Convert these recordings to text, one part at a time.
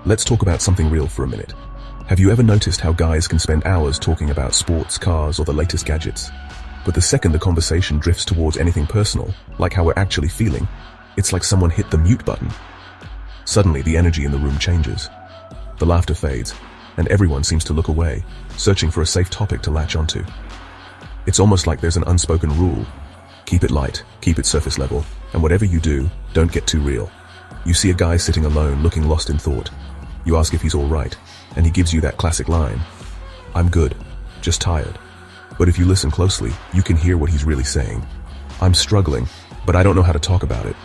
Let's talk about something real for a minute. Have you ever noticed how guys can spend hours talking about sports, cars, or the latest gadgets? But the second the conversation drifts towards anything personal, like how we're actually feeling, it's like someone hit the mute button. Suddenly, the energy in the room changes. The laughter fades, and everyone seems to look away, searching for a safe topic to latch onto. It's almost like there's an unspoken rule. Keep it light, keep it surface level, and whatever you do, don't get too real. You see a guy sitting alone, looking lost in thought. You ask if he's all right, and he gives you that classic line, "I'm good, just tired." But if you listen closely, you can hear what he's really saying. "I'm struggling, but I don't know how to talk about it."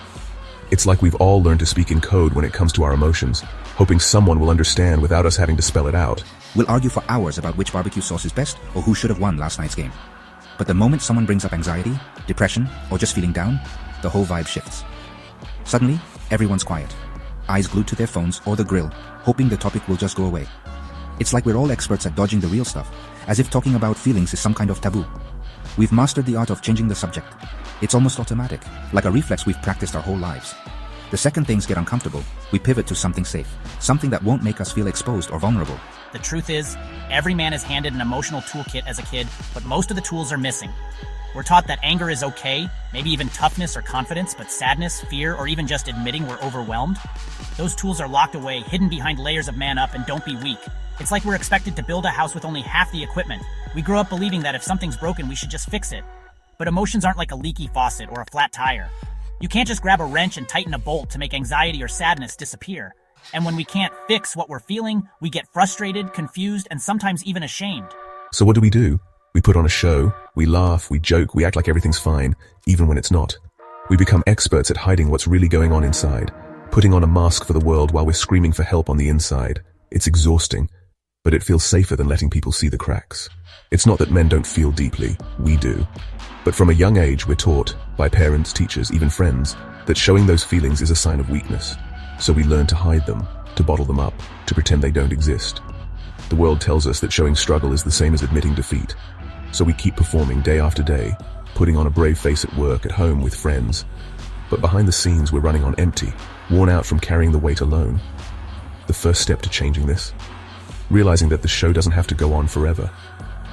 It's like we've all learned to speak in code when it comes to our emotions, hoping someone will understand without us having to spell it out. We'll argue for hours about which barbecue sauce is best or who should have won last night's game. But the moment someone brings up anxiety, depression, or just feeling down, the whole vibe shifts. Suddenly, everyone's quiet, eyes glued to their phones or the grill, hoping the topic will just go away. It's like we're all experts at dodging the real stuff, as if talking about feelings is some kind of taboo. We've mastered the art of changing the subject. It's almost automatic, like a reflex we've practiced our whole lives. The second things get uncomfortable, we pivot to something safe, something that won't make us feel exposed or vulnerable. The truth is, every man is handed an emotional toolkit as a kid, but most of the tools are missing. We're taught that anger is okay, maybe even toughness or confidence, but sadness, fear, or even just admitting we're overwhelmed? Those tools are locked away, hidden behind layers of man up and don't be weak. It's like we're expected to build a house with only half the equipment. We grow up believing that if something's broken, we should just fix it. But emotions aren't like a leaky faucet or a flat tire. You can't just grab a wrench and tighten a bolt to make anxiety or sadness disappear. And when we can't fix what we're feeling, we get frustrated, confused, and sometimes even ashamed. So what do? We put on a show, we laugh, we joke, we act like everything's fine, even when it's not. We become experts at hiding what's really going on inside, putting on a mask for the world while we're screaming for help on the inside. It's exhausting, but it feels safer than letting people see the cracks. It's not that men don't feel deeply, we do. But from a young age, we're taught, by parents, teachers, even friends, that showing those feelings is a sign of weakness. So we learn to hide them, to bottle them up, to pretend they don't exist. The world tells us that showing struggle is the same as admitting defeat. So we keep performing day after day, putting on a brave face at work, at home, with friends. But behind the scenes, we're running on empty, worn out from carrying the weight alone. The first step to changing this? Realizing that the show doesn't have to go on forever.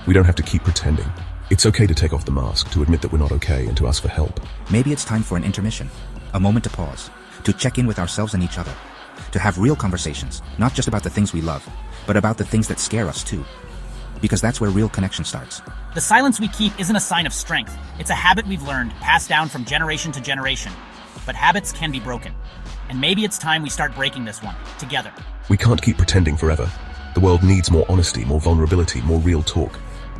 We don't have to keep pretending. It's okay to take off the mask, to admit that we're not okay, and to ask for help. Maybe it's time for an intermission, a moment to pause, to check in with ourselves and each other, to have real conversations, not just about the things we love, but about the things that scare us too. Because that's where real connection starts. The silence we keep isn't a sign of strength. It's a habit we've learned, passed down from generation to generation. But habits can be broken. And maybe it's time we start breaking this one, together. We can't keep pretending forever. The world needs more honesty, more vulnerability, more real talk.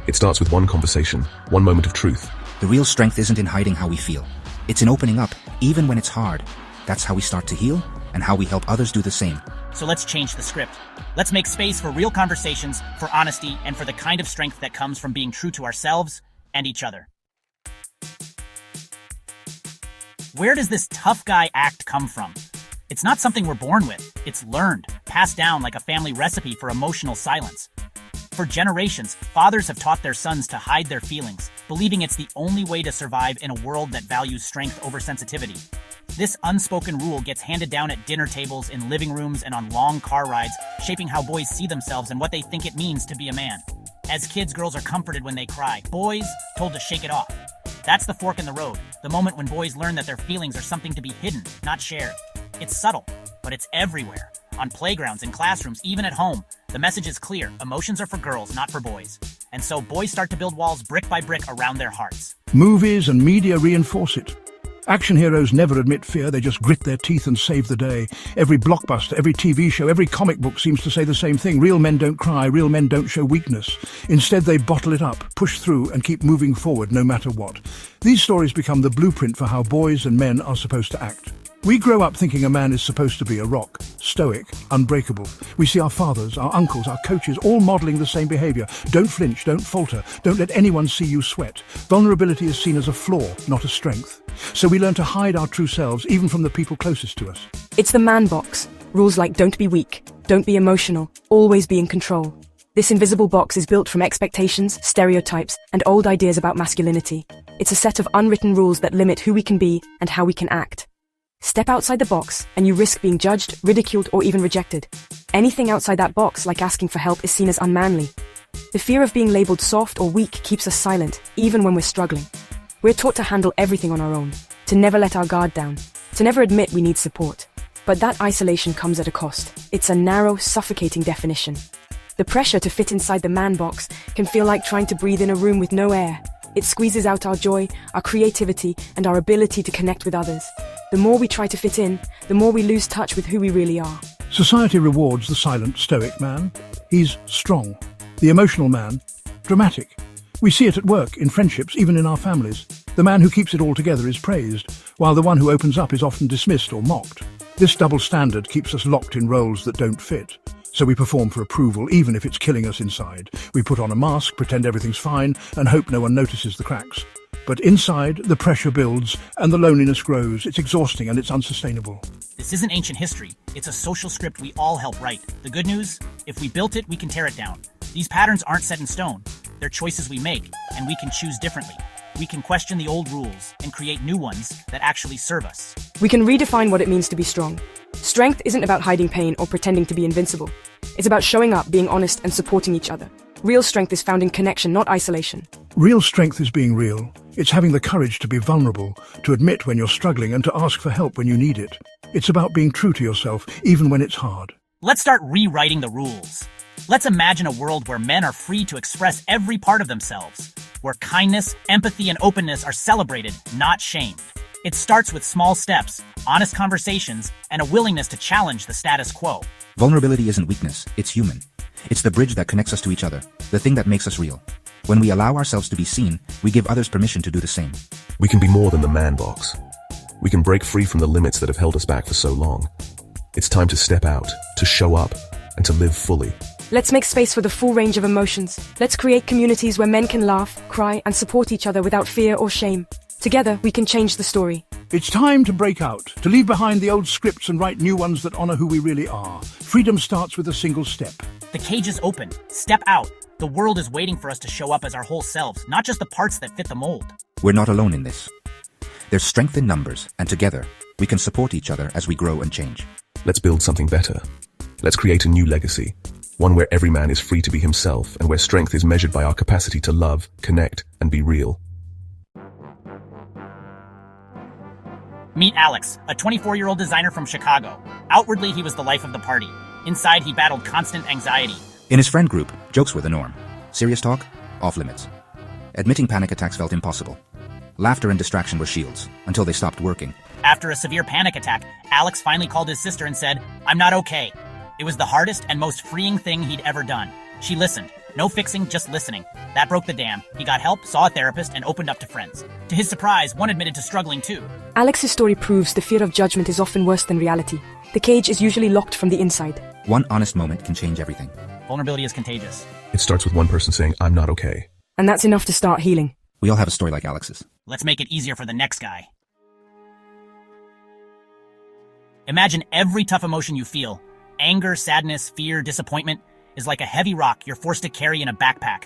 It starts with one conversation, one moment of truth. The real strength isn't in hiding how we feel. It's in opening up, even when it's hard. That's how we start to heal, and how we help others do the same. So let's change the script. Let's make space for real conversations, for honesty, and for the kind of strength that comes from being true to ourselves and each other. Where does this tough guy act come from? It's not something we're born with. It's learned, passed down like a family recipe for emotional silence. For generations, fathers have taught their sons to hide their feelings, believing it's the only way to survive in a world that values strength over sensitivity. This unspoken rule gets handed down at dinner tables, in living rooms, and on long car rides, shaping how boys see themselves and what they think it means to be a man. As kids, girls are comforted when they cry. Boys, told to shake it off. That's the fork in the road, the moment when boys learn that their feelings are something to be hidden, not shared. It's subtle, but it's everywhere. On playgrounds, in classrooms, even at home. The message is clear. Emotions are for girls, not for boys. And so boys start to build walls brick by brick around their hearts. Movies and media reinforce it. Action heroes never admit fear, they just grit their teeth and save the day. Every blockbuster, every TV show, every comic book seems to say the same thing. Real men don't cry, real men don't show weakness. Instead, they bottle it up, push through, and keep moving forward no matter what. These stories become the blueprint for how boys and men are supposed to act. We grow up thinking a man is supposed to be a rock, stoic, unbreakable. We see our fathers, our uncles, our coaches all modeling the same behavior. Don't flinch, don't falter, don't let anyone see you sweat. Vulnerability is seen as a flaw, not a strength. So we learn to hide our true selves, even from the people closest to us. It's the man box. Rules like don't be weak, don't be emotional, always be in control. This invisible box is built from expectations, stereotypes, and old ideas about masculinity. It's a set of unwritten rules that limit who we can be and how we can act. Step outside the box, and you risk being judged, ridiculed, or even rejected. Anything outside that box, like asking for help, is seen as unmanly. The fear of being labeled soft or weak keeps us silent, even when we're struggling. We're taught to handle everything on our own, to never let our guard down, to never admit we need support. But that isolation comes at a cost. It's a narrow, suffocating definition. The pressure to fit inside the man box can feel like trying to breathe in a room with no air. It squeezes out our joy, our creativity, and our ability to connect with others. The more we try to fit in, the more we lose touch with who we really are. Society rewards the silent, stoic man. He's strong. The emotional man, dramatic. We see it at work, in friendships, even in our families. The man who keeps it all together is praised, while the one who opens up is often dismissed or mocked. This double standard keeps us locked in roles that don't fit. So we perform for approval, even if it's killing us inside. We put on a mask, pretend everything's fine, and hope no one notices the cracks. But inside, the pressure builds, and the loneliness grows. It's exhausting and it's unsustainable. This isn't ancient history. It's a social script we all help write. The good news? If we built it, we can tear it down. These patterns aren't set in stone. They're choices we make, and we can choose differently. We can question the old rules and create new ones that actually serve us. We can redefine what it means to be strong. Strength isn't about hiding pain or pretending to be invincible. It's about showing up, being honest, and supporting each other. Real strength is found in connection, not isolation. Real strength is being real. It's having the courage to be vulnerable, to admit when you're struggling, and to ask for help when you need it. It's about being true to yourself, even when it's hard. Let's start rewriting the rules. Let's imagine a world where men are free to express every part of themselves, where kindness, empathy, and openness are celebrated, not shamed. It starts with small steps, honest conversations, and a willingness to challenge the status quo. Vulnerability isn't weakness, it's human. It's the bridge that connects us to each other, the thing that makes us real. When we allow ourselves to be seen, we give others permission to do the same. We can be more than the man box. We can break free from the limits that have held us back for so long. It's time to step out, to show up, and to live fully. Let's make space for the full range of emotions. Let's create communities where men can laugh, cry, and support each other without fear or shame. Together, we can change the story. It's time to break out, to leave behind the old scripts and write new ones that honor who we really are. Freedom starts with a single step. The cage is open. Step out. The world is waiting for us to show up as our whole selves, not just the parts that fit the mold. We're not alone in this. There's strength in numbers, and together, we can support each other as we grow and change. Let's build something better. Let's create a new legacy. One where every man is free to be himself and where strength is measured by our capacity to love, connect, and be real. Meet Alex, a 24-year-old designer from Chicago. Outwardly, he was the life of the party. Inside, he battled constant anxiety. In his friend group, jokes were the norm. Serious talk? Off limits. Admitting panic attacks felt impossible. Laughter and distraction were shields, until they stopped working. After a severe panic attack, Alex finally called his sister and said, "I'm not okay." It was the hardest and most freeing thing he'd ever done. She listened. No fixing, just listening. That broke the dam. He got help, saw a therapist, and opened up to friends. To his surprise, one admitted to struggling too. Alex's story proves the fear of judgment is often worse than reality. The cage is usually locked from the inside. One honest moment can change everything. Vulnerability is contagious. It starts with one person saying, "I'm not okay." And that's enough to start healing. We all have a story like Alex's. Let's make it easier for the next guy. Imagine every tough emotion you feel. Anger, sadness, fear, disappointment is like a heavy rock you're forced to carry in a backpack.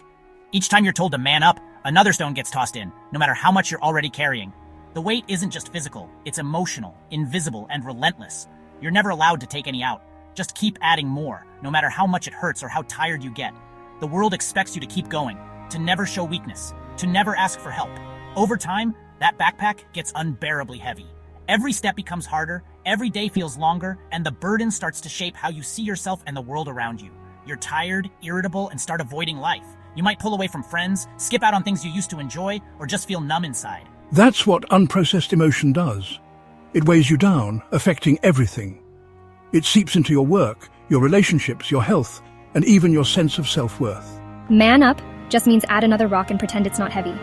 Each time you're told to man up, another stone gets tossed in, no matter how much you're already carrying. The weight isn't just physical, it's emotional, invisible, and relentless. You're never allowed to take any out. Just keep adding more, no matter how much it hurts or how tired you get. The world expects you to keep going, to never show weakness, to never ask for help. Over time, that backpack gets unbearably heavy. Every step becomes harder, every day feels longer, and the burden starts to shape how you see yourself and the world around you. You're tired, irritable, and start avoiding life. You might pull away from friends, skip out on things you used to enjoy, or just feel numb inside. That's what unprocessed emotion does. It weighs you down, affecting everything. It seeps into your work, your relationships, your health, and even your sense of self-worth. Man up just means add another rock and pretend it's not heavy.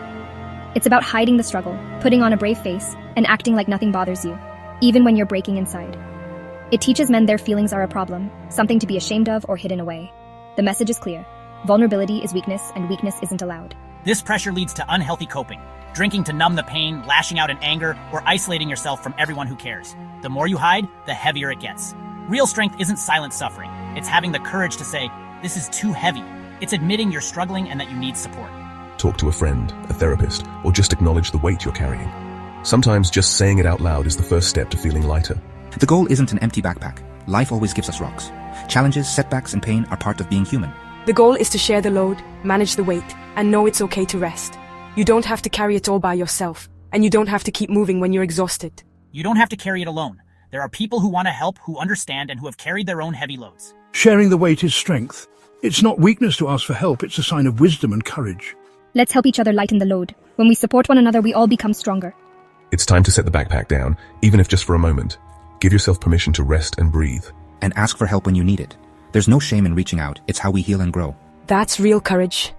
It's about hiding the struggle, putting on a brave face, and acting like nothing bothers you, even when you're breaking inside. It teaches men their feelings are a problem, something to be ashamed of or hidden away. The message is clear. Vulnerability is weakness, and weakness isn't allowed. This pressure leads to unhealthy coping. Drinking to numb the pain, lashing out in anger, or isolating yourself from everyone who cares. The more you hide, the heavier it gets. Real strength isn't silent suffering. It's having the courage to say, "This is too heavy." It's admitting you're struggling and that you need support. Talk to a friend, a therapist, or just acknowledge the weight you're carrying. Sometimes just saying it out loud is the first step to feeling lighter. The goal isn't an empty backpack. Life always gives us rocks. Challenges, setbacks, and pain are part of being human. The goal is to share the load, manage the weight, and know it's okay to rest. You don't have to carry it all by yourself, and you don't have to keep moving when you're exhausted. You don't have to carry it alone. There are people who want to help, who understand, and who have carried their own heavy loads. Sharing the weight is strength. It's not weakness to ask for help, it's a sign of wisdom and courage. Let's help each other lighten the load. When we support one another, we all become stronger. It's time to set the backpack down, even if just for a moment. Give yourself permission to rest and breathe. And ask for help when you need it. There's no shame in reaching out. It's how we heal and grow. That's real courage.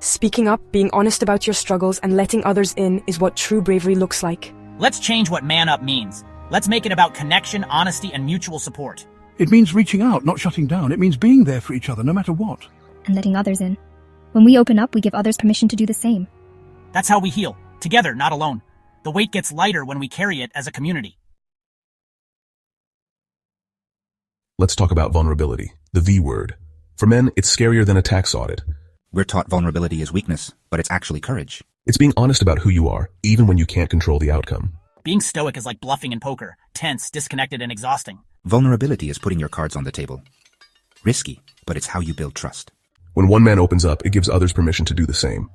Speaking up, being honest about your struggles, and letting others in is what true bravery looks like. Let's change what man up means. Let's make it about connection, honesty, and mutual support. It means reaching out, not shutting down. It means being there for each other, no matter what. And letting others in. When we open up, we give others permission to do the same. That's how we heal. Together, not alone. The weight gets lighter when we carry it as a community. Let's talk about vulnerability, the V word. For men, it's scarier than a tax audit. We're taught vulnerability is weakness, but it's actually courage. It's being honest about who you are, even when you can't control the outcome. Being stoic is like bluffing in poker, tense, disconnected, and exhausting. Vulnerability is putting your cards on the table. Risky, but it's how you build trust. When one man opens up, it gives others permission to do the same.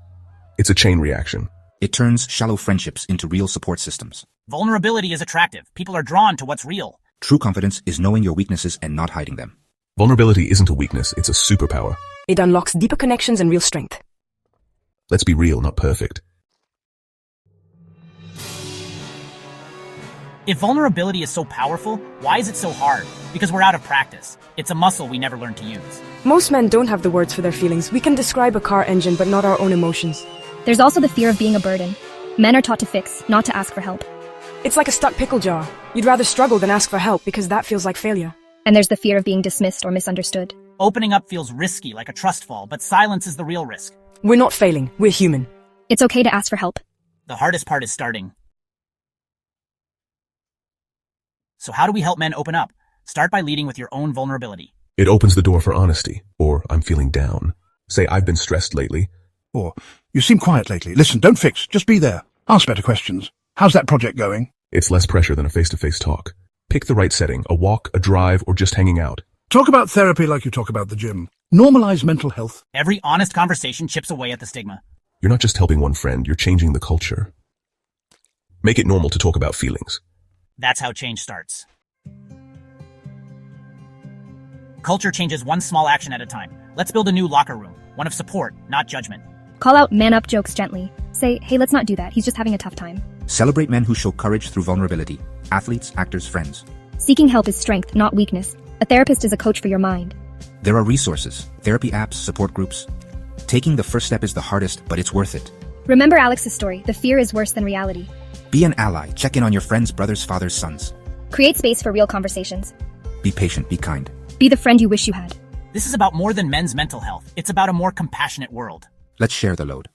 It's a chain reaction. It turns shallow friendships into real support systems. Vulnerability is attractive. People are drawn to what's real. True confidence is knowing your weaknesses and not hiding them. Vulnerability isn't a weakness, it's a superpower. It unlocks deeper connections and real strength. Let's be real, not perfect. If vulnerability is so powerful, why is it so hard? Because we're out of practice. It's a muscle we never learned to use. Most men don't have the words for their feelings. We can describe a car engine, but not our own emotions. There's also the fear of being a burden. Men are taught to fix, not to ask for help. It's like a stuck pickle jar. You'd rather struggle than ask for help because that feels like failure. And there's the fear of being dismissed or misunderstood. Opening up feels risky, like a trust fall, but silence is the real risk. We're not failing. We're human. It's okay to ask for help. The hardest part is starting. So how do we help men open up? Start by leading with your own vulnerability. It opens the door for honesty, or I'm feeling down. Say, I've been stressed lately. Or, you seem quiet lately. Listen, don't fix. Just be there. Ask better questions. How's that project going? It's less pressure than a face-to-face talk. Pick the right setting, a walk, a drive, or just hanging out. Talk about therapy like you talk about the gym. Normalize mental health. Every honest conversation chips away at the stigma. You're not just helping one friend, you're changing the culture. Make it normal to talk about feelings. That's how change starts. Culture changes one small action at a time. Let's build a new locker room, one of support, not judgment. Call out man-up jokes gently. Say, hey, let's not do that. He's just having a tough time. Celebrate men who show courage through vulnerability. Athletes, actors, friends. Seeking help is strength, not weakness. A therapist is a coach for your mind. There are resources, therapy apps, support groups. Taking the first step is the hardest, but it's worth it. Remember Alex's story. The fear is worse than reality. Be an ally. Check in on your friends, brothers, fathers, sons. Create space for real conversations. Be patient, be kind. Be the friend you wish you had. This is about more than men's mental health. It's about a more compassionate world. Let's share the load.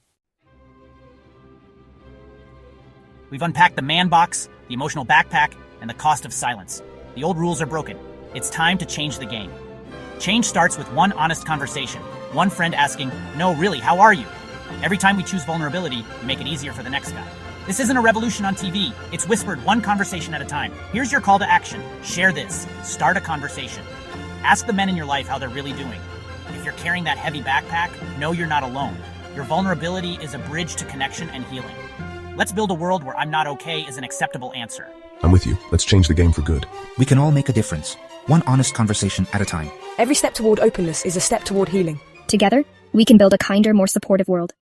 We've unpacked the man box, the emotional backpack, and the cost of silence. The old rules are broken. It's time to change the game. Change starts with one honest conversation. One friend asking, "No, really, how are you?" Every time we choose vulnerability, we make it easier for the next guy. This isn't a revolution on TV. It's whispered one conversation at a time. Here's your call to action. Share this. Start a conversation. Ask the men in your life how they're really doing. If you're carrying that heavy backpack, know you're not alone. Your vulnerability is a bridge to connection and healing. Let's build a world where "I'm not okay" is an acceptable answer. I'm with you. Let's change the game for good. We can all make a difference. One honest conversation at a time. Every step toward openness is a step toward healing. Together, we can build a kinder, more supportive world.